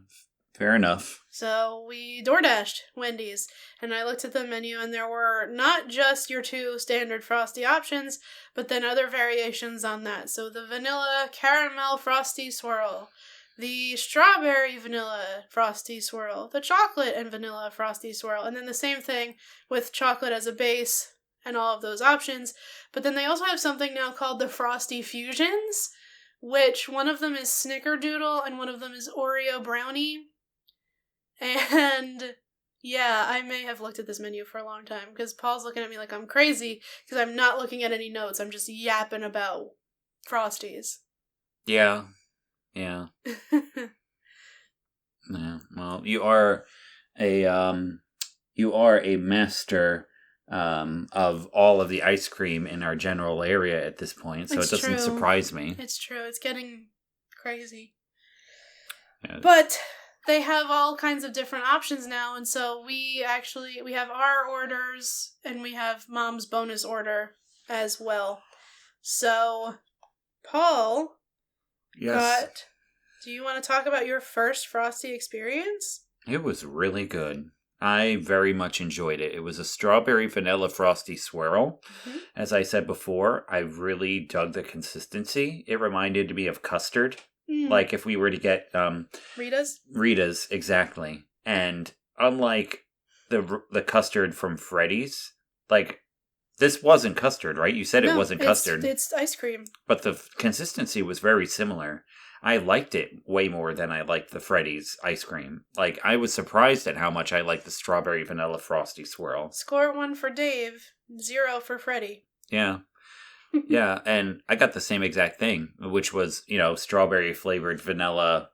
fair enough. So we DoorDashed Wendy's, and I looked at the menu, and there were not just your 2 standard Frosty options, but then other variations on that. So the vanilla caramel Frosty swirl, the strawberry vanilla Frosty swirl, the chocolate and vanilla Frosty swirl, and then the same thing with chocolate as a base and all of those options. But then they also have something now called the Frosty Fusions, which one of them is Snickerdoodle and one of them is Oreo Brownie. And yeah, I may have looked at this menu for a long time because Paul's looking at me like I'm crazy because I'm not looking at any notes. I'm just yapping about Frosties. Yeah. Yeah. Yeah. Well, you are a master of all of the ice cream in our general area at this point, so It's it doesn't true. surprise me. It's true. It's getting crazy. Yeah. But they have all kinds of different options now, and so we have our orders, and we have Mom's bonus order as well. So, Paul, Yes. do you want to talk about your first Frosty experience? It was really good. I very much enjoyed it. It was a strawberry vanilla frosty swirl. Mm-hmm. As I said before, I really dug the consistency. It reminded me of custard. Like if we were to get Rita's, exactly. And unlike the custard from Freddy's, like this wasn't custard, right? You said it wasn't custard. It's ice cream. But the consistency was very similar. I liked it way more than I liked the Freddy's ice cream. Like, I was surprised at how much I liked the strawberry vanilla frosty swirl. Score 1 for Dave, 0 for Freddy. Yeah. Yeah, and I got the same exact thing, which was, strawberry flavored vanilla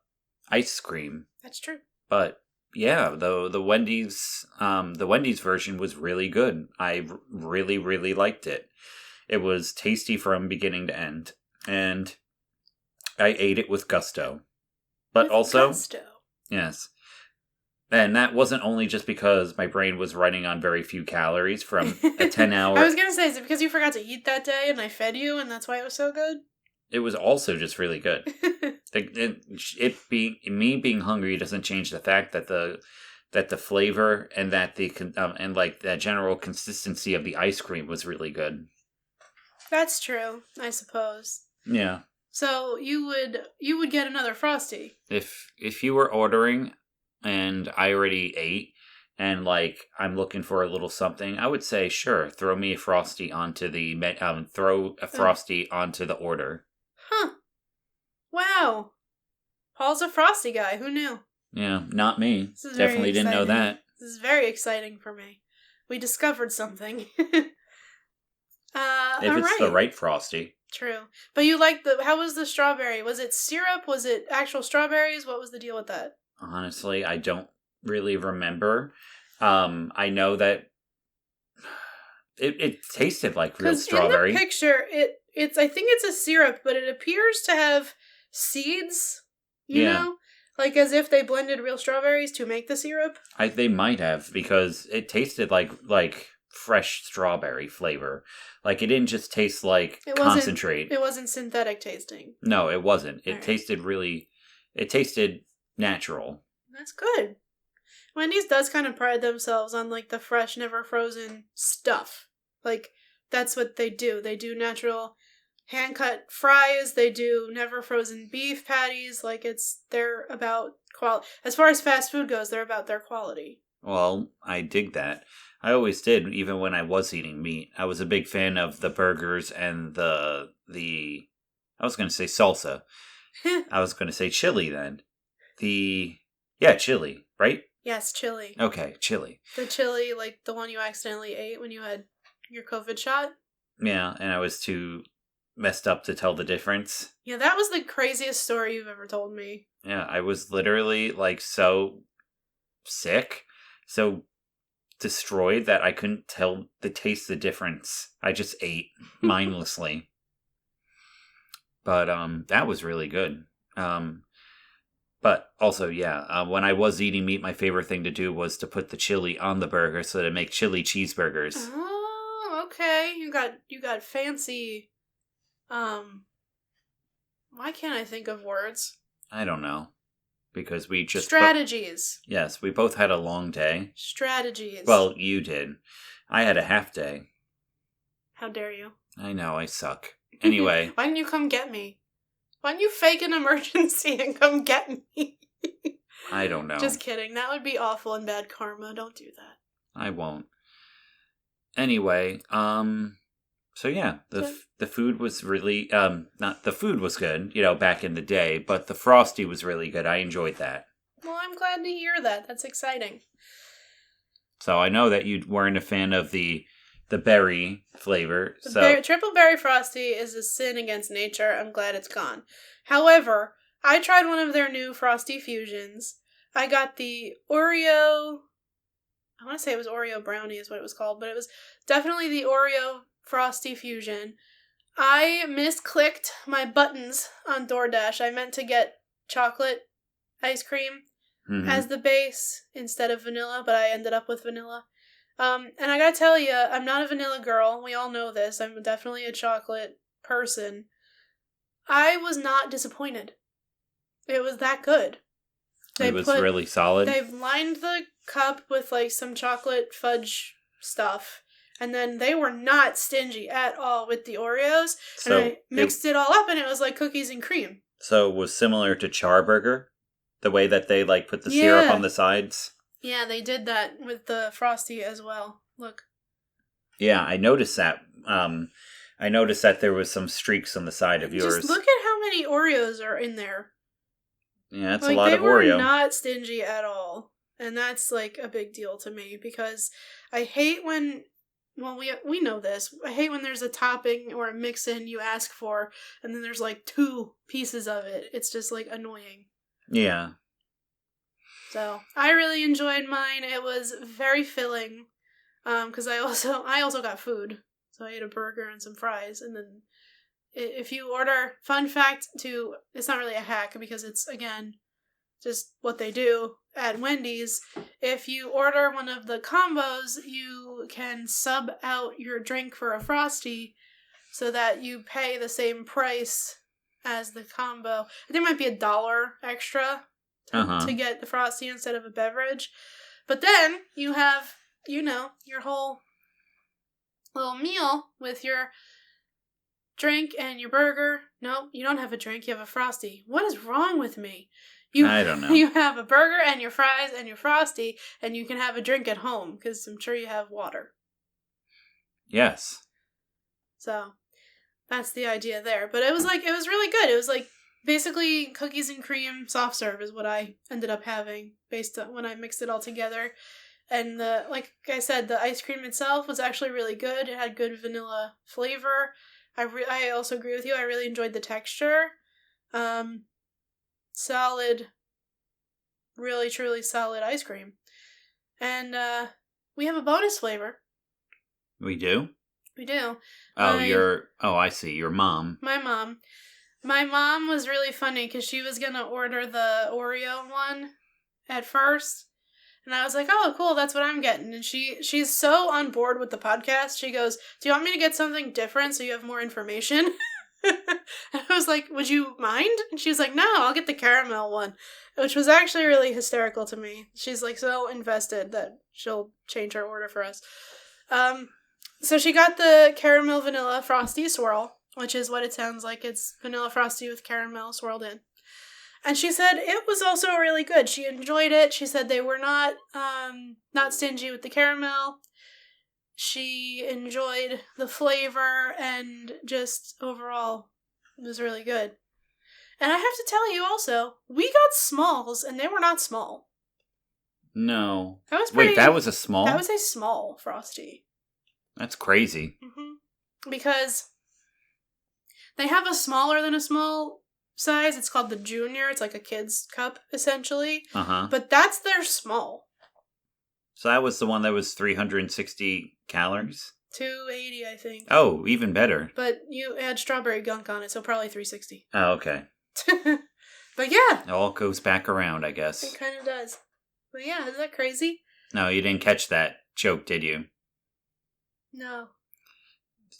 ice cream. That's true. But yeah, the Wendy's version was really good. I really, really liked it. It was tasty from beginning to end, and I ate it with gusto. But with also, gusto. Yes. And that wasn't only just because my brain was running on very few calories from a 10-hour... I was going to say, is it because you forgot to eat that day and I fed you and that's why it was so good? It was also just really good. Me being hungry doesn't change the fact that the flavor and that the general consistency of the ice cream was really good. That's true, I suppose. Yeah. So you would get another Frosty. If you were ordering and I already ate and I'm looking for a little something, I would say sure, throw me a Frosty onto the Frosty onto the order. Huh. Wow. Paul's a Frosty guy. Who knew? Yeah, not me. Definitely didn't know that. This is very exciting for me. We discovered something. If it's the right Frosty. True. But you liked how was the strawberry? Was it syrup? Was it actual strawberries? What was the deal with that? Honestly, I don't really remember. I know that it tasted like real strawberry. In the picture, I think it's a syrup, but it appears to have seeds, you know? Like as if they blended real strawberries to make the syrup. They might have, because it tasted like fresh strawberry flavor. Like, it didn't just taste like concentrate. It wasn't synthetic tasting. No, it wasn't. It tasted natural. That's good. Wendy's does kind of pride themselves on the fresh, never frozen stuff. That's what they do. They do natural hand-cut fries. They do never frozen beef patties. They're about quality. As far as fast food goes, they're about their quality. Well, I dig that. I always did, even when I was eating meat. I was a big fan of the burgers and the I was going to say salsa. I was going to say chili then. Chili, right? Yes, chili. Okay, chili. The chili, like the one you accidentally ate when you had your COVID shot. Yeah, and I was too messed up to tell the difference. Yeah, that was the craziest story you've ever told me. Yeah, I was literally like so sick, so destroyed that I couldn't taste the difference. I just ate mindlessly. But that was really good. But also, yeah, when I was eating meat, my favorite thing to do was to put the chili on the burger so to make chili cheeseburgers. Oh, okay. You got fancy. Why can't I think of words? I don't know. Because we just... Strategies. Yes, we both had a long day. Strategies. Well, you did. I had a half day. How dare you? I know, I suck. Anyway. Why didn't you come get me? Why don't you fake an emergency and come get me? I don't know. Just kidding. That would be awful and bad karma. Don't do that. I won't. Anyway, so yeah, the food was really, not, the food was good, back in the day, but the Frosty was really good. I enjoyed that. Well, I'm glad to hear that. That's exciting. So I know that you weren't a fan of the berry flavor. Triple berry Frosty is a sin against nature. I'm glad it's gone. However, I tried one of their new Frosty fusions. I got the Oreo... I want to say it was Oreo brownie is what it was called, but it was definitely the Oreo Frosty fusion. I misclicked my buttons on DoorDash. I meant to get chocolate ice cream as the base instead of vanilla, but I ended up with vanilla. And I gotta tell you, I'm not a vanilla girl. We all know this. I'm definitely a chocolate person. I was not disappointed. It was that good. It was really solid. They've lined the cup with like some chocolate fudge stuff, and then they were not stingy at all with the Oreos. So and I mixed it all up, and it was like cookies and cream. So it was similar to Charburger, the way that they like put the syrup on the sides. Yeah, they did that with the Frosty as well. Look. Yeah, I noticed that. I noticed that there was some streaks on the side of yours. Just look at how many Oreos are in there. Yeah, it's a lot of Oreo. They were not stingy at all. And that's, like, a big deal to me, because I hate when, well, we know this, I hate when there's a topping or a mix-in you ask for, and then there's, like, 2 pieces of it. It's just, like, annoying. Yeah. So, I really enjoyed mine. It was very filling, because I also got food. So I ate a burger and some fries, and then if you order, fun fact it's not really a hack because it's, again, just what they do at Wendy's. If you order one of the combos, you can sub out your drink for a Frosty so that you pay the same price as the combo. I think it might be $1 extra to get the Frosty instead of a beverage. But then you have, your whole little meal with your drink and your burger. No, you don't have a drink, you have a Frosty. What is wrong with me? I don't know. You have a burger and your fries and your Frosty, and you can have a drink at home, because I'm sure you have water. Yes. So, that's the idea there. But it was really good. It was like, basically, cookies and cream soft serve is what I ended up having, based on when I mixed it all together. And like I said, the ice cream itself was actually really good. It had good vanilla flavor. I also agree with you. I really enjoyed the texture. Solid, really truly solid ice cream. And we have a bonus flavor. We do? We do. I see, your mom. My mom. My mom was really funny because she was going to order the Oreo one at first. And I was like, oh, cool, that's what I'm getting. And she's so on board with the podcast. She goes, do you want me to get something different so you have more information? And I was like, would you mind? And she was like, no, I'll get the caramel one. Which was actually really hysterical to me. She's like so invested that she'll change her order for us. So she got the caramel vanilla Frosty swirl, which is what it sounds like. It's vanilla Frosty with caramel swirled in. And she said it was also really good. She enjoyed it. She said they were not stingy with the caramel. She enjoyed the flavor, and just overall, it was really good. And I have to tell you also, we got smalls, and they were not small. No. That was pretty... Wait, that was a small? That was a small Frosty. That's crazy. Mm-hmm. Because they have a smaller than a small size. It's called the Junior. It's like a kid's cup, essentially. Uh-huh. But that's their small. So that was the one that was 360 calories? 280, I think. Oh, even better. But you had strawberry gunk on it, so probably 360. Oh, okay. But yeah. It all goes back around, I guess. It kind of does. But yeah, isn't that crazy? No, you didn't catch that joke, did you? No.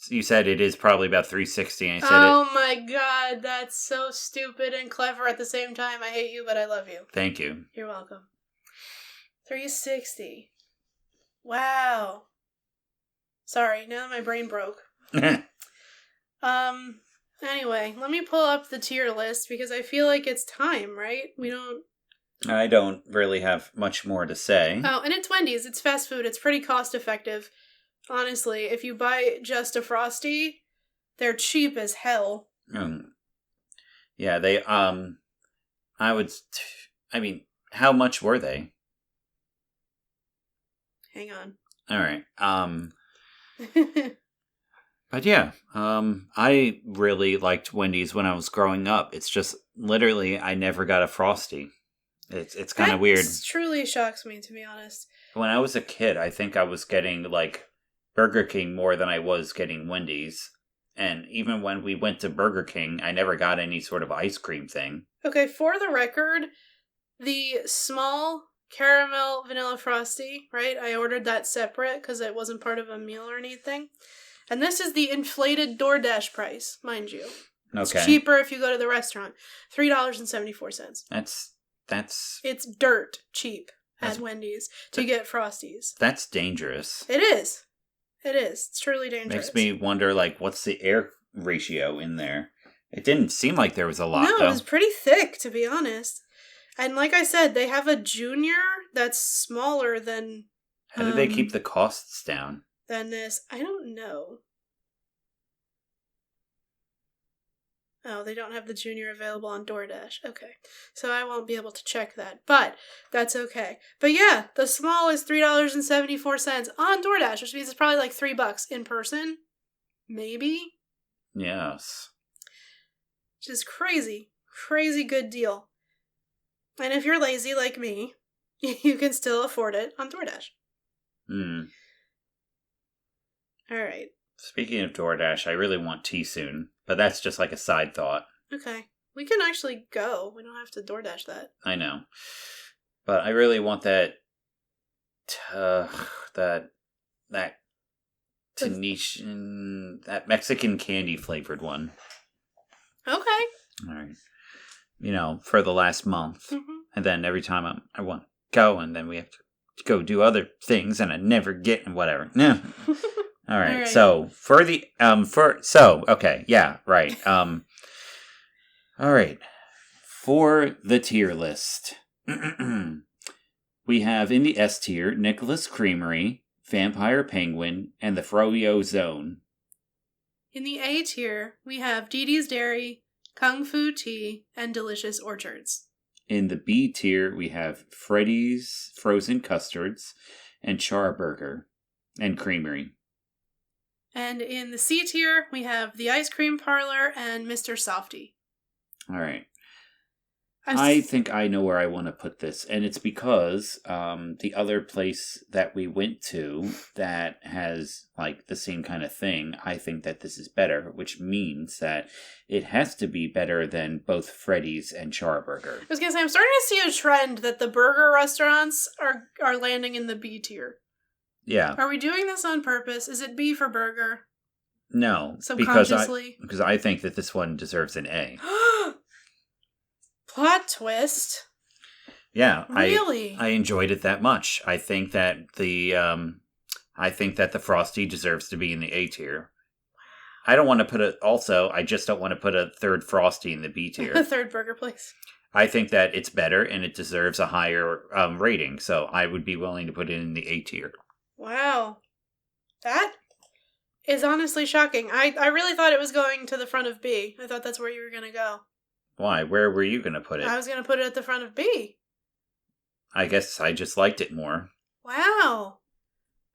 You said it is probably about 360, and I said oh my god, that's so stupid and clever at the same time. I hate you, but I love you. Thank you. You're welcome. 360. Wow. Sorry, now that my brain broke. Anyway, let me pull up the tier list because I feel like it's time, right? I don't really have much more to say. Oh, and it's Wendy's. It's fast food. It's pretty cost effective. Honestly, if you buy just a Frosty, they're cheap as hell. Yeah, they, how much were they? Hang on. All right. But yeah, I really liked Wendy's when I was growing up. It's just, literally, I never got a Frosty. It's kind of weird. It truly shocks me, to be honest. When I was a kid, I think I was getting, Burger King more than I was getting Wendy's. And even when we went to Burger King, I never got any sort of ice cream thing. Okay, for the record, the small caramel vanilla Frosty, right? I ordered that separate because it wasn't part of a meal or anything. And this is the inflated DoorDash price, mind you. Okay. It's cheaper if you go to the restaurant. $3.74. That's... It's dirt cheap at Wendy's to get Frosties. That's dangerous. It is. It is. It's truly dangerous. Makes me wonder, what's the air ratio in there? It didn't seem like there was a lot, though. No, it was pretty thick, to be honest. And like I said, they have a Junior that's smaller than... How do they keep the costs down? Than this. I don't know. Oh, they don't have the Junior available on DoorDash. Okay. So I won't be able to check that. But that's okay. But yeah, the small is $3.74 on DoorDash, which means it's probably like $3 in person. Maybe? Yes. Which is crazy. Crazy good deal. And if you're lazy like me, you can still afford it on DoorDash. Alright. Speaking of DoorDash, I really want tea soon, but that's just like a side thought. Okay. We can actually go. We don't have to DoorDash that. I know. But I really want that Tunisian, that Mexican candy flavored one. Okay. Alright. For the last month. Mm-hmm. And then every time I want to go, and then we have to go do other things, and I never get, and whatever. No. All right. So okay. Yeah. Right. All right. For the tier list, we have in the S tier, Nicholas Creamery, Vampire Penguin, and the Froyo Zone. In the A tier, we have Dee Dee's Dairy, Kung Fu Tea, and Delicious Orchards. In the B tier, we have Freddy's Frozen Custards and Charburger and Creamery. And in the C tier, we have The Ice Cream Parlor and Mr. Softy. All right. I think I know where I want to put this, and it's because the other place that we went to that has the same kind of thing, I think that this is better, which means that it has to be better than both Freddy's and Charburger. I was going to say, I'm starting to see a trend that the burger restaurants are landing in the B tier. Yeah. Are we doing this on purpose? Is it B for burger? No. Subconsciously? Because I think that this one deserves an A. Plot twist. Yeah. Really? I enjoyed it that much. I think that the Frosty deserves to be in the A tier. I don't want to I just don't want to put a third Frosty in the B tier. A third burger place. I think that it's better and it deserves a higher rating. So I would be willing to put it in the A tier. Wow. That is honestly shocking. I really thought it was going to the front of B. I thought that's where you were going to go. Why? Where were you going to put it? I was going to put it at the front of B. I guess I just liked it more. Wow.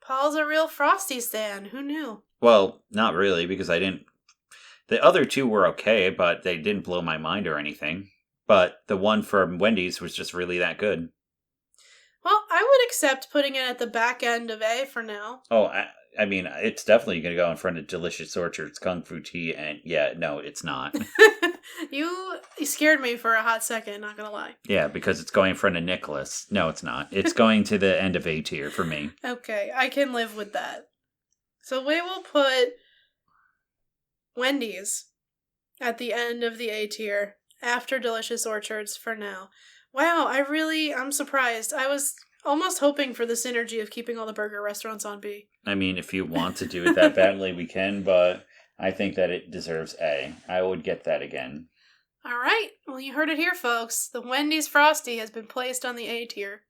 Paul's a real Frosty stan. Who knew? Well, not really, because I didn't... The other two were okay, but they didn't blow my mind or anything. But the one from Wendy's was just really that good. Well, I would accept putting it at the back end of A for now. Oh, I mean, it's definitely going to go in front of Delicious Orchard's Kung Fu Tea, and yeah, no, it's not. You scared me for a hot second, not gonna lie. Yeah, because it's going in front of Nicholas. No, it's not. It's going to the end of A tier for me. Okay, I can live with that. So we will put Wendy's at the end of the A tier after Delicious Orchards for now. Wow, I'm surprised. I was almost hoping for the synergy of keeping all the burger restaurants on B. I mean, if you want to do it that badly, we can, but I think that it deserves A. I would get that again. All right. Well, you heard it here, folks. The Wendy's Frosty has been placed on the A tier.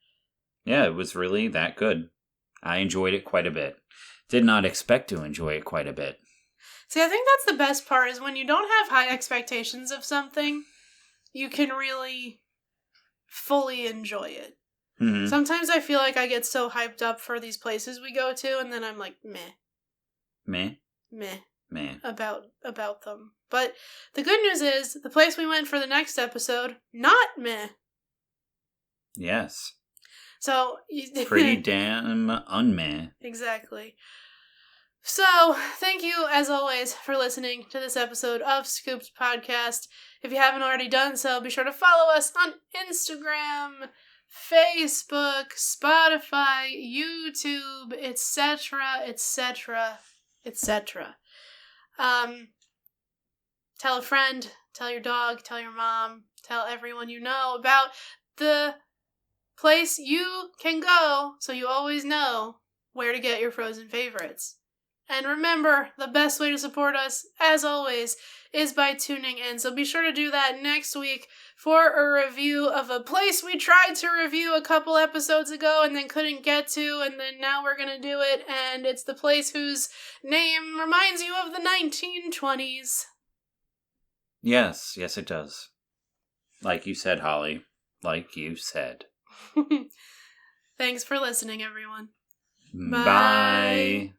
Yeah, it was really that good. I enjoyed it quite a bit. Did not expect to enjoy it quite a bit. See, I think that's the best part, is when you don't have high expectations of something, you can really fully enjoy it. Mm-hmm. Sometimes I feel like I get so hyped up for these places we go to, and then I'm like, meh about them. But the good news is, the place we went for the next episode, not meh. Yes. So pretty damn unmeh. Exactly. So, thank you, as always, for listening to this episode of Scooped Podcast. If you haven't already done so, be sure to follow us on Instagram, Facebook, Spotify, YouTube, etc., etc., etc. Tell a friend, tell your dog, tell your mom, tell everyone you know about the place you can go so you always know where to get your frozen favorites. And remember, the best way to support us, as always, is by tuning in. So be sure to do that next week for a review of a place we tried to review a couple episodes ago and then couldn't get to, and then now we're going to do it, and it's the place whose name reminds you of the 1920s. Yes, it does. Like you said, Holly. Like you said. Thanks for listening, everyone. Bye.